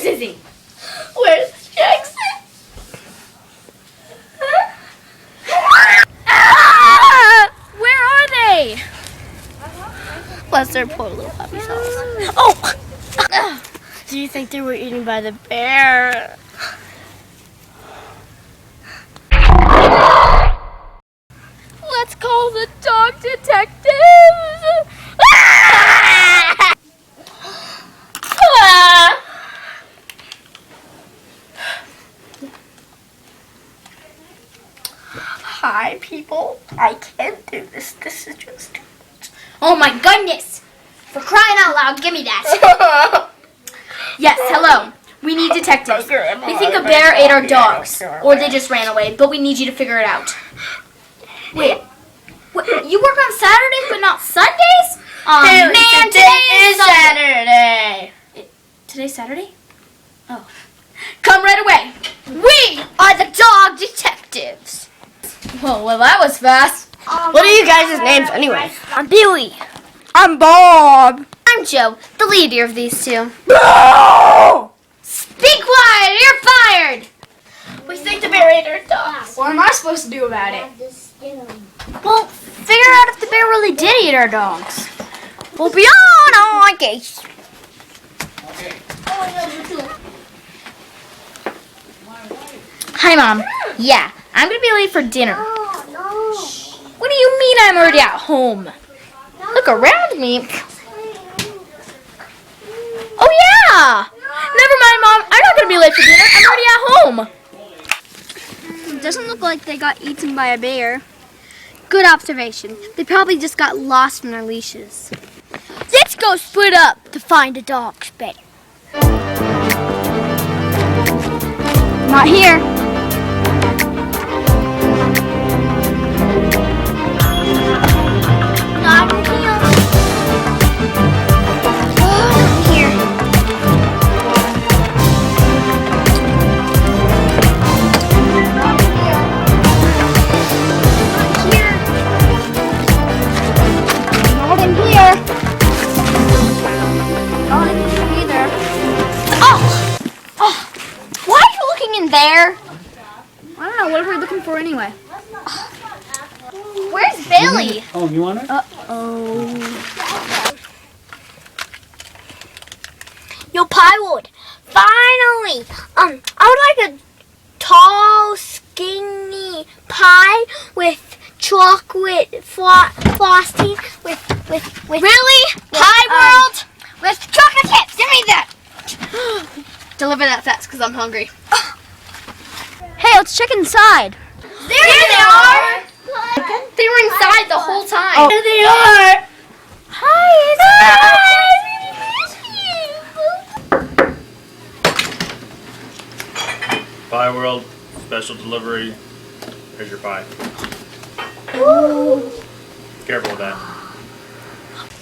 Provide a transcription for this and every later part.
Where's Izzy? Where's Jackson? Where are they? Bless their poor little puppy selves. Oh! Do you think they were eaten by the bear? Let's call the dog detectives! Hi, people. I can't do this. This is just too much. Oh my goodness! For crying out loud, give me that. Yes, hello. We need detectives. We think a bear ate our dogs, or they just ran away, but we need you to figure it out. Wait, you work on Saturdays but not Sundays? Man, today is Saturday. Today's Saturday? Oh. Come right away. We are the dog detectives. Whoa, well that was fast. What are you guys' names anyway? I'm Billy. I'm Bob. I'm Joe, the leader of these two. No! Be quiet, you're fired. We think the bear ate our dogs. What am I supposed to do about it? Well, figure out if the bear really did eat our dogs. We'll be on our case. Hi, Mom. Yeah, I'm going to be late for dinner. What do you mean I'm already at home? Look around me. Oh, yeah. Never mind, Mom. I'm not going to be late for dinner. I'm already at home. It doesn't look like they got eaten by a bear. Good observation. They probably just got lost from their leashes. Let's go split up to find the dogs better. Not here. Not here. Here. Not in here. Not in here either. Oh, why are you looking in there? I don't know. What are we looking for anyway? Where's Billy? Oh, you want it? Yo, Piewood. Finally. I would like a tall, skinny pie with chocolate frosting with Really? Pie World? with chocolate chips. Give me that. Deliver that fast because I'm hungry. Hey, let's check inside. There they are. They were inside the whole time. There they are. Pie World, special delivery. Here's your pie. Careful with that.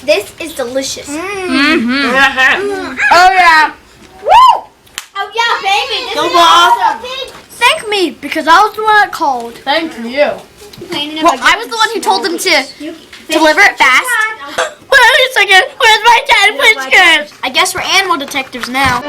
This is delicious. Oh, yeah. Oh yeah, baby. This Go, is Bob. awesome. Thank me because I was the one that called. Thank you. Well, I was the one who told them to deliver it fast. Wait a second. Where's my 10 whiskers? I guess we're animal detectives now.